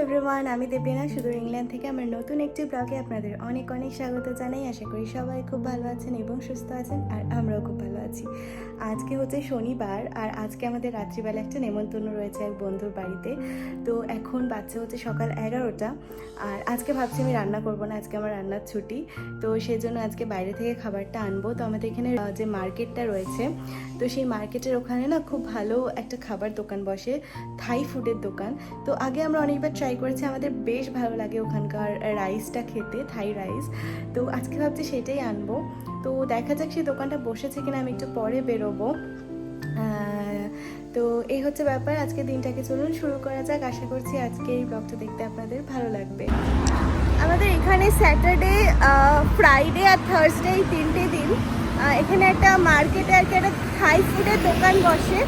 Everyone, আমি দেবলীনা সুদূর England থেকে আমার নতুন একটি ব্লগে আপনাদের অনেক অনেক স্বাগত জানাই। আশা করি সবাই খুব ভালো আছেন এবং সুস্থ আছেন, আর আমরাও খুব ভালো আছি। আজকে হচ্ছে শনিবার, আর আজকে আমাদের রাত্রিবেলা একটা নেমন্তন্ন রয়েছে এক বন্ধুর বাড়িতে। তো এখন বাচ্চা হচ্ছে সকাল 11টা, আর আজকে ভাবছি আমি রান্না করব না, আজকে আমার রান্নার ছুটি। তো সেই জন্য আজকে বাইরে থেকে খাবারটা আনবো। তো আমাদের এখানে যে মার্কেটটা রয়েছে, তো সেই মার্কেটের ওখানে না খুব ভালো একটা খাবার দোকান বসে, থাই ফুডের দোকান। তো আগে আমরা অনেকবার ট্রাই করেছি, আমাদের বেশ ভালো লাগে ওখানকার রাইসটা খেতে, থাই রাইস। তো আজকে ভাবছি সেটাই আনবো। তো দেখা যাক সেই দোকানটা বসেছে কিনা, আমি একটু পরে বেরোবো। তো এই হচ্ছে ব্যাপার। আজকে দিনটাকে চলুন শুরু করা যাক। আশা করছি আজকে এই ব্লগটা দেখতে আপনাদের ভালো লাগবে। আমাদের এখানে স্যাটারডে, ফ্রাইডে আর থার্সডে এই 3টে দিন এখানে একটা মার্কেটে আর কি একটা থাই ফুডের দোকান বসে।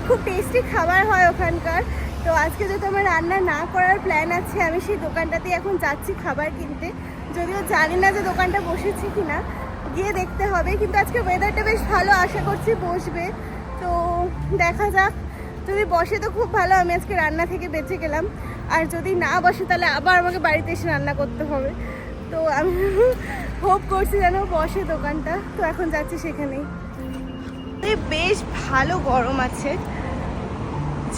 খুব টেস্টি খাবার হয় ওখানকার। তো আজকে যেহেতু আমার রান্না না করার প্ল্যান আছে, আমি সেই দোকানটাতে এখন যাচ্ছি খাবার কিনতে। যদিও জানি না যে দোকানটা বসেছে কিনা, গিয়ে দেখতে হবে। কিন্তু আজকে ওয়েদারটা বেশ ভালো, আশা করছি বসবে। তো দেখা যাক, যদি বসে তো খুব ভালো, আমি আজকে রান্না থেকে বেঁচে গেলাম। আর যদি না বসে তাহলে আবার আমাকে বাড়িতে এসে রান্না করতে হবে। তো আমি হোপ করছি যেন বসে দোকানটা। তো এখন যাচ্ছি সেখানেই। বেশ ভালো গরম আছে,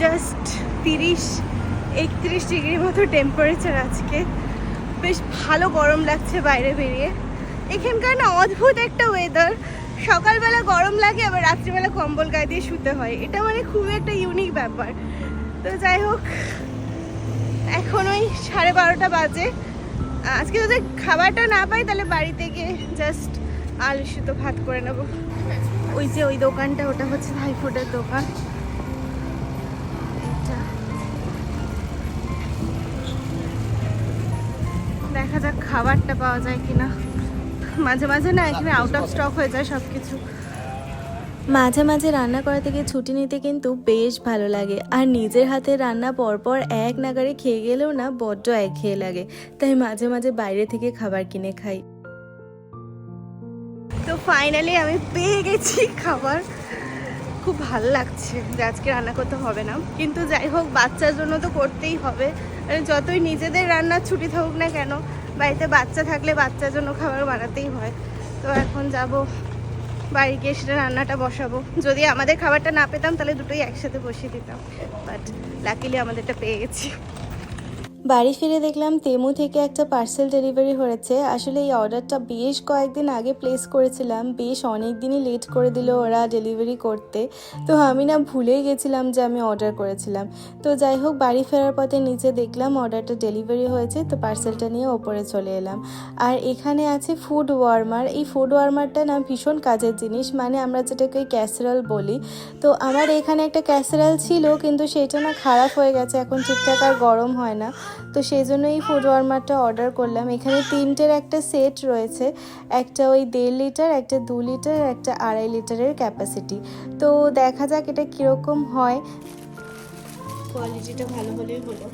জাস্ট 30-31 ডিগ্রির মতো টেম্পারেচার আজকে। বেশ ভালো গরম লাগছে বাইরে বেরিয়ে। এখানকার না অদ্ভুত একটা ওয়েদার, সকালবেলা গরম লাগে আবার রাত্রিবেলা কম্বল গায়ে দিয়ে শুতে হয়। এটা মানে খুবই একটা ইউনিক ব্যাপার। তো যাই হোক, এখন ওই 12:30 বাজে। আজকে যদি খাবারটা না পাই তাহলে বাড়িতে গিয়ে জাস্ট আলু সিদ্ধ ভাত করে নেবো। ওই যে ওই দোকানটা, ওটা হচ্ছে থাই ফুডের দোকান। দেখা যাক খাবারটা পাওয়া যায় কিনা। মাঝে মাঝে না এখানে আউট অফ স্টক হয়ে যায় সব কিছু। মাঝে মাঝে রান্না করা থেকে ছুটি নিতে কিন্তু বেশ ভালো লাগে। আর নিজের হাতে রান্না পরপর এক নাগারে খেয়ে গেলেও না বড্ড একঘেয়ে লাগে, তাই মাঝে মাঝে বাইরে থেকে খাবার কিনে খাই। তো ফাইনালি আমি পেয়ে গেছি খাবার। খুব ভালো লাগছে যে আজকে রান্না করতে হবে না, কিন্তু যাই হোক বাচ্চার জন্য তো করতেই হবে। মানে যতই নিজেদের রান্নার ছুটি থাকুক না কেন, বাড়িতে বাচ্চা থাকলে বাচ্চার জন্য খাবার বানাতেই হয়। তো এখন যাব বাড়ি গিয়ে সেটা রান্নাটা বসাবো। যদি আমাদের খাবারটা না পেতাম তাহলে দুটোই একসাথে বসিয়ে দিতাম, বাট লাকিলি আমাদেরটা পেয়ে গেছি। বাড়ি ফিরে দেখলাম তেমু থেকে একটা পার্সেল ডেলিভারি হয়েছে। আসলে এই অর্ডারটা বেশ কয়েকদিন আগে প্লেস করেছিলাম, বেশ অনেক দিনই লেট করে দিল ওরা ডেলিভারি করতে। তো আমি না ভুলেই গেছিলাম যে আমি অর্ডার করেছিলাম। তো যাই হোক, বাড়ি ফেরার পথে নিচে দেখলাম অর্ডারটা ডেলিভারি হয়েছে, তো পার্সেলটা নিয়ে ওপরে চলে এলাম। আর এখানে আছে ফুড ওয়ার্মার। এই ফুড ওয়ার্মারটা না ভীষণ কাজের জিনিস, মানে আমরা যেটাকে ক্যাসেরল বলি। তো আমার এখানে একটা ক্যাসেরল ছিল, কিন্তু সেটা না খারাপ হয়ে গেছে, এখন ঠিকঠাক আর গরম হয় না। তো সেই জন্য এই ফুড ওয়ার্মারটা অর্ডার করলাম। এখানে 3টের একটা সেট রয়েছে, একটা ওই 1.5 লিটার, একটা 2 লিটার, একটা 2.5 লিটারের ক্যাপাসিটি। তো দেখা যাক এটা কীরকম হয়। কোয়ালিটিটা ভালো হলেই হলো।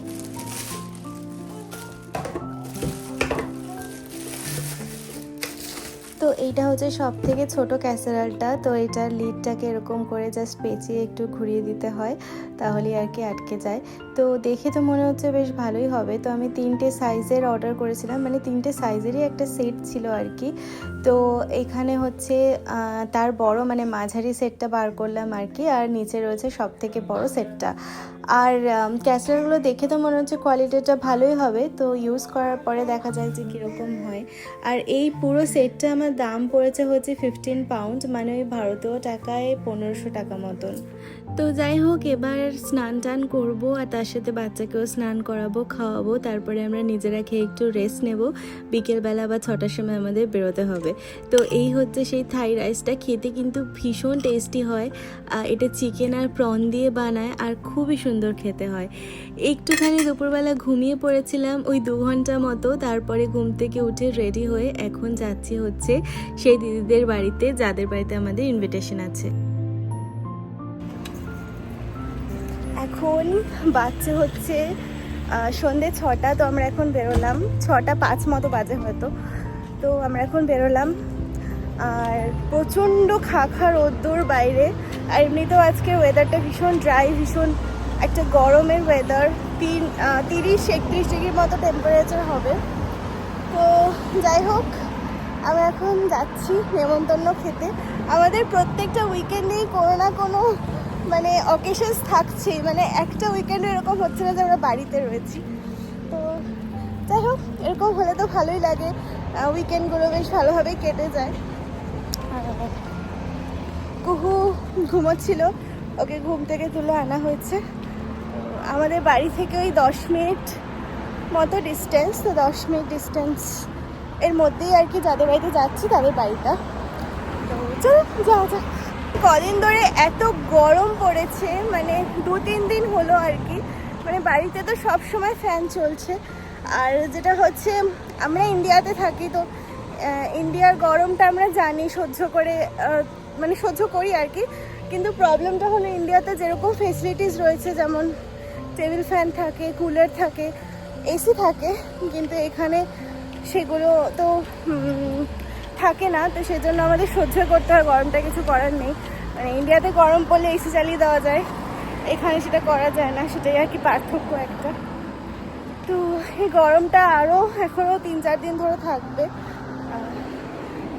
তো এইটা হচ্ছে সব থেকে ছোটো ক্যাসারোলটা। তো এটার লিডটাকে এরকম করে জাস্ট পেঁচিয়ে একটু ঘুরিয়ে দিতে হয়, তাহলেই আর কি আটকে যায়। তো দেখে তো মনে হচ্ছে বেশ ভালোই হবে। তো আমি 3টে সাইজের অর্ডার করেছিলাম, মানে 3টে সাইজেরই একটা সেট ছিল আর কি। তো এখানে হচ্ছে তার বড় মানে মাঝারি সেটটা বার করলাম আর কি, আর নিচে রয়েছে সব থেকে বড় সেটটা। আর ক্যাসারোলগুলো দেখে তো মনে হচ্ছে কোয়ালিটিটা ভালোই হবে। তো ইউজ করার পরে দেখা যায় যে কীরকম হয়। আর এই পুরো সেটটা আমার দাম পড়েছে হচ্ছে 15 পাউন্ড, মানে ওই ভারতীয় টাকায় 1500 টাকা মতন। তো যাই হোক, এবার স্নান টান করবো, আর তার সাথে বাচ্চাকেও স্নান করাবো, খাওয়াবো। তারপরে আমরা নিজেরা খেয়ে একটু রেস্ট নেব। বিকেলবেলা বা 6টার সময় আমাদের বেরোতে হবে। তো এই হচ্ছে সেই থাই রাইসটা, খেতে কিন্তু ভীষণ টেস্টি হয়। এটা চিকেন আর প্রন দিয়ে বানায়, আর খুবই সুন্দর খেতে হয়। একটুখানি দুপুরবেলা ঘুমিয়ে পড়েছিলাম ওই 2 ঘন্টা মতো। তারপরে ঘুম থেকে উঠে রেডি হয়ে এখন যাচ্ছি হচ্ছে সেই দিদিদের বাড়িতে, যাদের বাড়িতে আমাদের ইনভিটেশন আছে। এখন বাচ্চা হচ্ছে সন্ধ্যে 6টা। তো আমরা এখন বেরোলাম, 6টা 5 মতো বাজে হয়তো। তো আমরা এখন বেরোলাম, আর প্রচণ্ড খা রোদ্দুর বাইরে। আর এমনিতেও আজকে ওয়েদারটা ভীষণ ড্রাই, ভীষণ একটা গরমের ওয়েদার, 30-31 ডিগ্রির মতো টেম্পারেচার হবে। তো যাই হোক, আমরা এখন যাচ্ছি নেমন্তন্ন খেতে। আমাদের প্রত্যেকটা উইকেন্ডেই কোনো না কোনো মানে অকেশনস থাকছেই, মানে একটা উইকেন্ডে এরকম হচ্ছে না যে আমরা বাড়িতে রয়েছি। তো যাই হোক, এরকম হলে তো ভালোই লাগে, উইকেন্ডগুলো বেশ ভালোভাবেই কেটে যায়। কুহু ঘুমোচ্ছিল, ওকে ঘুম থেকে তুলে আনা হয়েছে। আমাদের বাড়ি থেকে ওই 10 মিনিট মতো ডিস্টেন্স, তো 10 মিনিট ডিস্টেন্স এর মধ্যেই আর কি যাদের বাড়িতে যাচ্ছি তাদের বাড়িটা। তো চলো যাওয়া যাক। কদিন ধরে এত গরম পড়েছে, মানে 2-3 দিন হলো আর কি, মানে বাড়িতে তো সব সময় ফ্যান চলছে। আর যেটা হচ্ছে, আমরা ইন্ডিয়াতে থাকি, তো ইন্ডিয়ার গরমটা আমরা জানি, সহ্য করে মানে সহ্য করি আর কি। কিন্তু প্রবলেমটা হলো ইন্ডিয়াতে যেরকম ফেসিলিটিস রয়েছে, যেমন টেবিল ফ্যান থাকে, কুলার থাকে, এসি থাকে, কিন্তু এখানে সেগুলো তো থাকে না। তো সেজন্য আমাদের সহ্য করতে হয় গরমটা, কিছু করার নেই। মানে ইন্ডিয়াতে গরম পড়লে এসি চালিয়ে দেওয়া যায়, এখানে সেটা করা যায় না, সেটাই আর কি পার্থক্য একটা। তো এই গরমটা আরও এখনও 3-4 দিন ধরে থাকবে,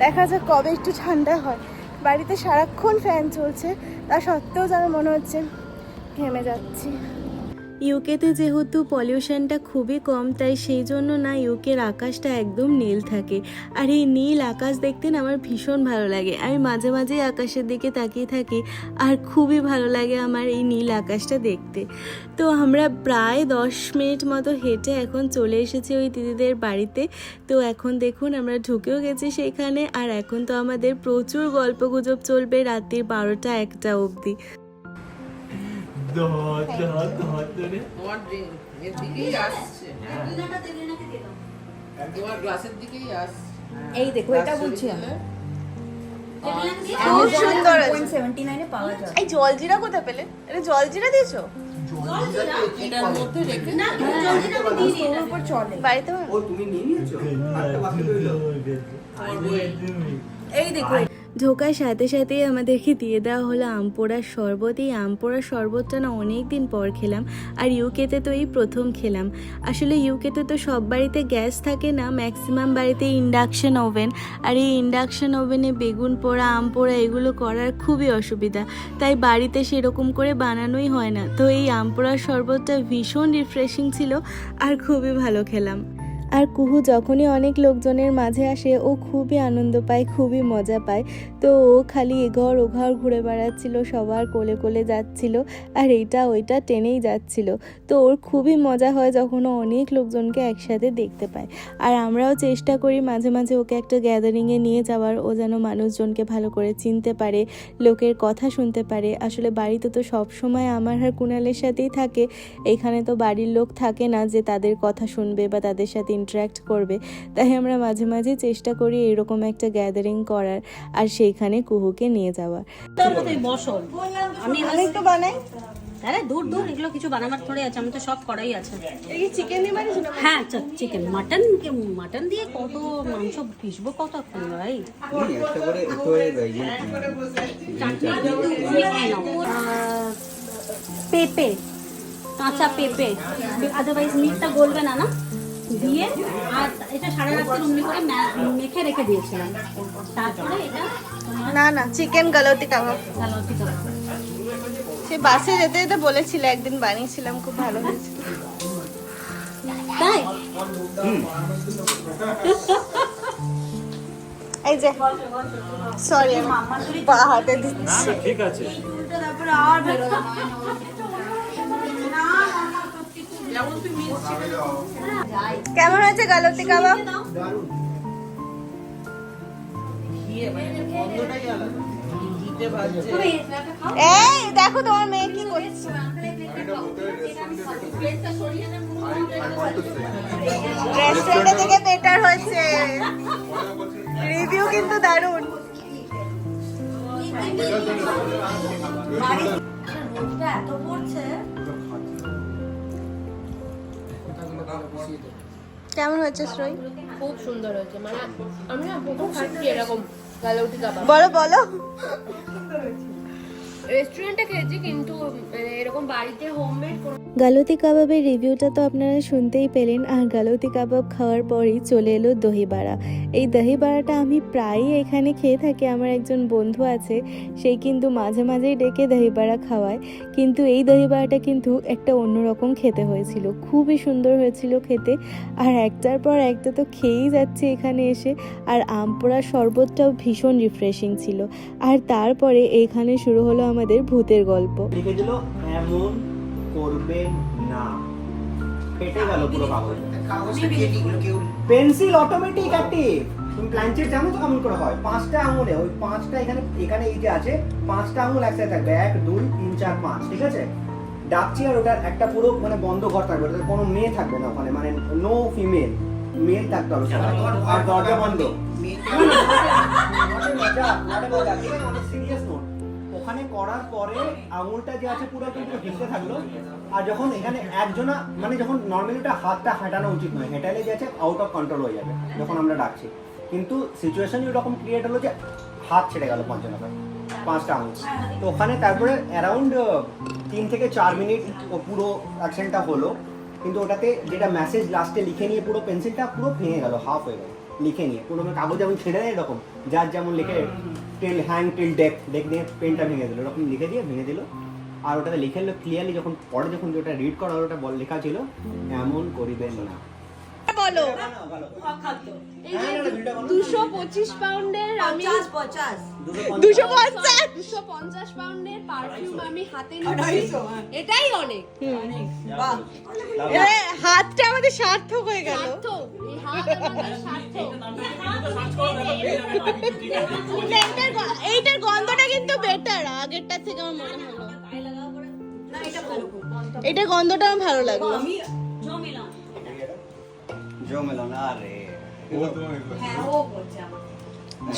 দেখা যাক কবে একটু ঠান্ডা হয়। বাড়িতে সারাক্ষণ ফ্যান চলছে, তা সত্ত্বেও যেন মনে হচ্ছে ঘেমে যাচ্ছি। ইউকেতে যেহেতু পলিউশনটা খুবই কম, তাই সেই জন্য না ইউকের আকাশটা একদম নীল থাকে। আর এই নীল আকাশ দেখতে না আমার ভীষণ ভালো লাগে। আমি মাঝে মাঝেই আকাশের দিকে তাকিয়ে থাকি, আর খুবই ভালো লাগে আমার এই নীল আকাশটা দেখতে। তো আমরা প্রায় 10 মিনিট মতো হেঁটে এখন চলে এসেছি ওই দিদিদের বাড়িতে। তো এখন দেখুন আমরা ঢুকেও গেছি সেখানে, আর এখন তো আমাদের প্রচুর গল্পগুজব চলবে রাত্রির 12টা-1টা অবধি। তোমার এর দিকেই আসছে, তোমার গ্লাসের দিকেই আসছে। এই দেখো, এটা বলছি আমি। খুব সুন্দর আছে। 79 এ পাওয়া যায়। এই জলজিরা কোথায় পেলে? এটা জলজিরা দিয়েছো এটার মধ্যে রেখে না, জলজিরা আমি দিই নি, এর উপর চলে। বাড়িতে? ও তুমি নিয়ে নিয়েছো? আরেকটা বাকি রইলো। তোমার বই এই দেখো, ঢোকার সাথে সাথেই আমাদেরকে দিয়ে দেওয়া হলো আম পোড়ার শরবত। এই আম পোড়ার শরবতটা না অনেক দিন পর খেলাম, আর ইউকেতে তো এই প্রথম খেলাম। আসলে ইউকেতে তো সব বাড়িতে গ্যাস থাকে না, ম্যাক্সিমাম বাড়িতে ইন্ডাকশন ওভেন, আর এই ইন্ডাকশন ওভেনে বেগুন পোড়া, আম পোড়া এগুলো করার খুবই অসুবিধা, তাই বাড়িতে সেরকম করে বানানোই হয় না। তো এই আম পোড়ার শরবতটা ভীষণ রিফ্রেশিং ছিল, আর খুবই ভালো খেলাম। আর কুহু যখনই অনেক লোকজনের মাঝে আসে ও খুবই আনন্দ পায়, খুবই মজা পায়। তো ও খালি এঘর ওঘর ঘুরে বেড়াচ্ছিল, সবার কোলে কোলে যাচ্ছিল, আর এইটা ওইটা টেনেই যাচ্ছিল। তো ওর খুবই মজা হয় যখন ও অনেক লোকজনকে একসাথে দেখতে পায়। আর আমরাও চেষ্টা করি মাঝে মাঝে ওকে একটা গ্যাদারিংয়ে নিয়ে যাওয়ার, ও যেন মানুষজনকে ভালো করে চিনতে পারে, লোকের কথা শুনতে পারে। আসলে বাড়িতে তো সব সময় আমার আর কুণালের সাথেই থাকে, এখানে তো বাড়ির লোক থাকে না যে তাদের কথা শুনবে বা তাদের সাথে ইন্টারাক্ট করবে। তাই আমরা মাঝে মাঝে চেষ্টা করি এরকম একটা গ্যাদারিং করার, আর সেইখানে কুহুকে নিয়ে যাওয়ার। তোর মতোই বসল। আমি একটু বানাই। আরে দূর দূর, এগুলো কিছু বানাবার থোড়ে আছে, আমি তো সব করাই আছে। এই চিকেন দিয়ে বানিয়েছো না? হ্যাঁ, চিকেন, মাটন দিয়ে কত মাংস পিসবো কতক্ষণ ভাই। একটা করে একটু করে পেঁপে, কাঁচা পেঁপে, আদারওয়াইজ মিটটা গলবে না, না দিয়ে, আর এটা সারা রাত্রি অমনি করে মেখে রেখে দিয়েছিলাম। তারপরে এটা না না, চিকেন গালতি কাবাব। গালতি করে সে বাসে যেতে যেতে বলেছিল, একদিন বানিয়েছিলাম, খুব ভালো হয়েছিল। তাই এই যে সরি, পা হাতে দিচ্ছি। ঠিক আছে। তারপরে আর বেরোয় যেমন তুমি মিষ্টি কেমন হয়েছে গালতি কাবাব? ঘিয়ে মানে গন্ধটাই আলাদা, ঘিতে ভাজছে। এই দেখো তোমার মেয়ে কি করছে। রেস্টুরেন্ট থেকে বেটার হয়েছে, রিভিউ কিন্তু দারুণ। এত পড়ছে। কেমন হয়েছে শ্রী? খুব সুন্দর হয়েছে, মানে আমি না প্রথম খাচ্ছি এরকম গালৌটি কাবাব। বলো বলো। রেস্টুরেন্টে খেয়েছি কিন্তু এরকম বাড়িতে হোমমেড কোনো গালতি কাবাবের রিভিউটা তো আপনারা শুনতেই পেলেন। আর গালতি কাবাব খাওয়ার পরেই চলে এলো দহি বাড়া। এই দহি বাড়াটা আমি প্রায়ই এখানে খেয়ে থাকি। আমার একজন বন্ধু আছে, সেই কিন্তু মাঝে মাঝেই ডেকে দহি বাড়া খাওয়ায়। কিন্তু এই দহি বাড়াটা কিন্তু একটা অন্যরকম খেতে হয়েছিল, খুবই সুন্দর হয়েছিল খেতে। আর একটার পর একটা তো খেয়েই যাচ্ছে এখানে এসে। আর আম পোড়া শরবতটাও ভীষণ রিফ্রেশিং ছিল। আর তারপরে এইখানে শুরু হলো আমাদের ভূতের গল্প। লিখে দিল এমন করবেন না, কেটে গেল পুরো কাগজ। Pencil automatic active. তুমি প্ল্যানচেট জানো তো কেমন করে হয়? 5টা আঙুলে, ওই 5টা এখানে এই যে আছে 5টা আঙুল একসাথে থাকবে, 1 2 3 4 5, ঠিক আছে? ডাকছি আর ওটার একটা পুরো মানে বন্ধ ঘর থাকবে, ওটাতে কোনো মেয়ে থাকবে না ওখানে, মানে নো ফিমেল, মেল থাকতে হবে আর দরজা বন্ধ। Serious note. ওখানে করার পরে আঙুলটা যে আছে পুরো কিন্তু হিলতে থাকলো। আর যখন এখানে একজনা মানে যখন নর্মালি ওটা হাতটা হাঁটানো উচিত নয়, হেঁটালে যে আছে আউট অফ কন্ট্রোল হয়ে যাবে যখন আমরা ডাকছি। কিন্তু সিচুয়েশনই ওরকম ক্রিয়েট হলো যে হাত ছেড়ে গেল 5টা আঙুল। তো ওখানে তারপরে অ্যারাউন্ড 3 থেকে 4 মিনিট ও পুরো অ্যাকশনটা হলো। কিন্তু ওটাতে যেটা মেসেজ লাস্টে লিখে নিয়ে পুরো পেন্সিলটা পুরো ভেঙে গেল, হাফ হয়ে গেল লিখে নিয়ে পুরো। কাগজ যেমন ছেড়ে দেয় এরকম, যার যেমন লিখে টিল হ্যাং টিল ডেক দিয়ে পেনটা ভেঙে দিল, এরকম লিখে দিয়ে ভেঙে দিল। আর ওটাতে লিখে এলো ক্লিয়ারলি, যখন পরে যখন যেটা রিড করা হলো ওটা লেখা ছিল এমন করিবেন না। বলো 225 পাউন্ডের আমি 250 পাউন্ডের পারফিউম আমি হাতে নিয়েছি, এটাই অনেক। হাতটা আমাদের সার্থক হয়ে গেল। সার্থক, এই হাত আমাদের সার্থক। এইটার গন্ধটা কিন্তু বেটার আগেরটার থেকে আমার মনে হলো। এটার গন্ধটা আমার ভালো লাগলো। জমেলন আরে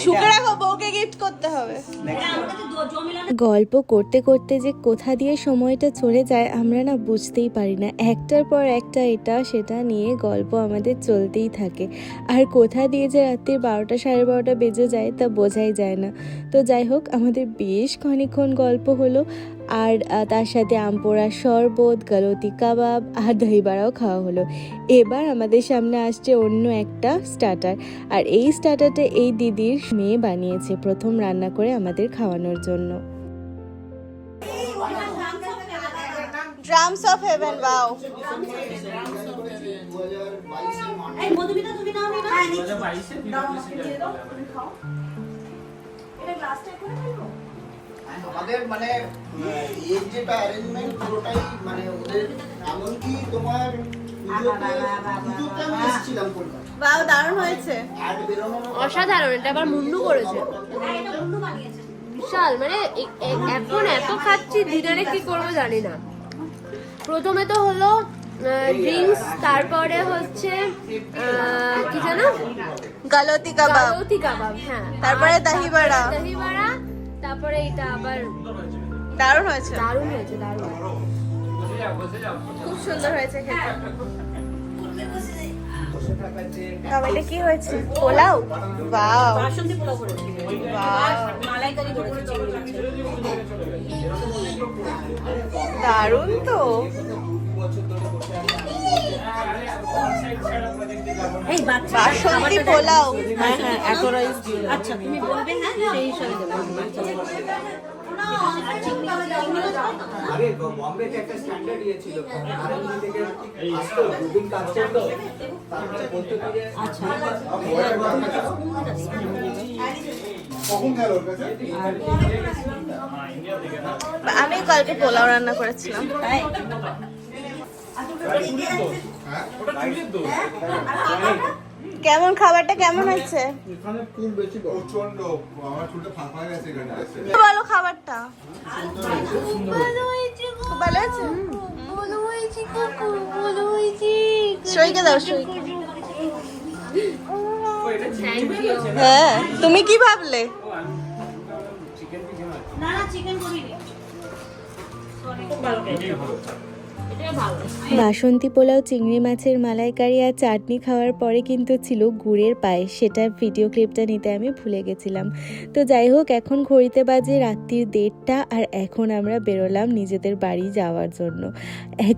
শুকে রাখো, বউকে গিফট করতে হবে। গল্প করতে করতে যে কোথা দিয়ে সময়টা চলে যায় আমরা না বুঝতেই পারি না। একটার পর একটা এটা সেটা নিয়ে গল্প আমাদের চলতেই থাকে। আর কোথা দিয়ে যে রাত্রি 12টা 12:30 বেজে যায় তা বোঝাই যায় না। তো যাই হোক, আমাদের বেশ খানিকক্ষণ গল্প হলো। আর তার সাথে আম পোড়া শরবত, গালতি কাবাব আর দহি বাড়াও খাওয়া হলো। এবার আমাদের সামনে আসছে অন্য একটা স্টার্টার। আর এই স্টার্টারটা এই দিদির মেয়ে বানিয়েছে প্রথম রান্না করে আমাদের খাওয়ানোর জন্য। Drums of haven, wow. এই মধুমিতা তুমি নাও না? আমাদের মানে এর যেটা অ্যারেঞ্জমেন্ট পুরোটাই মানে ওদের, এমনকি তোমার পুজোতে আমি এসেছিলাম কলকাতা। ওয়াও, দারুণ হয়েছে। অ্যাড বেরোনো অসাধারণ, এটা আবার মুন্ডু করেছে বিশাল। মানে এখন এত খাচ্ছি, ডিনারে কি করবো জানি না। প্রথমে তো হলো ড্রিঙ্কস, তারপরে হচ্ছে কি জানো, গালতি কাবাব, গালতি কাবাব, হ্যাঁ, তারপরে দহি বাড়া, দহি বাড়া, তারপরে এটা আবার দারুণ হয়েছে। দারুণ হয়েছে, দারুণ, খুব সুন্দর হয়েছে খেতে। তবে এটা কি হয়েছে? পোলাও, ওয়াও, বাসন্তী পোলাও করেছি, ওয়াও, মালাইকারি করেছি, দারুণ তো। এই বাচ্চা বাসন্তী পোলাও, হ্যাঁ হ্যাঁ, আচ্ছা তুমি বলবে, হ্যাঁ সেই হিসাবে দেবো। আরে বম্বেতে একটা স্ট্যান্ডার্ড ইয়ে ছিল, আরএমজি থেকে আসতো বুকিং কাজ করতো, তারপরে বলতো কি যে আচ্ছা কখন গেল ওর কাছে? আমি কালকে পোলাও রান্না করেছিলাম। কেমন খাবারটা কেমন হয়েছে? এখানে ফুল বেশি প্রচন্ড, আমার চুলটা ফাঁকা হয়ে গেছে এখানে এসে। ভালো খাবারটা, খুব ভালো হয়েছে। সইকে দাও, সই। হ্যাঁ, তুমি কি ভাবলে? না না চিকেন করিনি। এটাই ভালো। বাসন্তী পোলাও, চিংড়ি মাছের মালাইকারি আর চাটনি খাওয়ার পরে কিন্তু ছিল গুড়ের পায়েস, সেটার ভিডিও ক্লিপটা নিতে আমি ভুলে গেছিলাম। তো যাই হোক, এখন ঘড়িতে বাজে রাত্রির 1:30 আর এখন আমরা বেরোলাম নিজেদের বাড়ি যাওয়ার জন্য।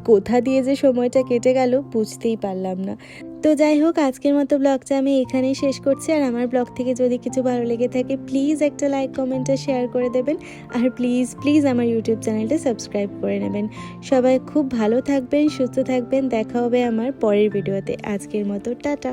কোথা দিয়ে যে সময়টা কেটে গেল বুঝতেই পারলাম না। তো যাই হোক, আজকের মতো ব্লগটা আমি এখানেই শেষ করছি। আর আমার ব্লগ থেকে যদি কিছু ভালো লেগে থাকে প্লিজ একটা লাইক, কমেন্ট আর শেয়ার করে দেবেন। আর প্লিজ প্লিজ আমার ইউটিউব চ্যানেলটা সাবস্ক্রাইব করে নেবেন। সবাই খুব ভালো থাকবেন, সুস্থ থাকবেন। দেখা হবে আমার পরের ভিডিওতে। আজকের মতো টাটা।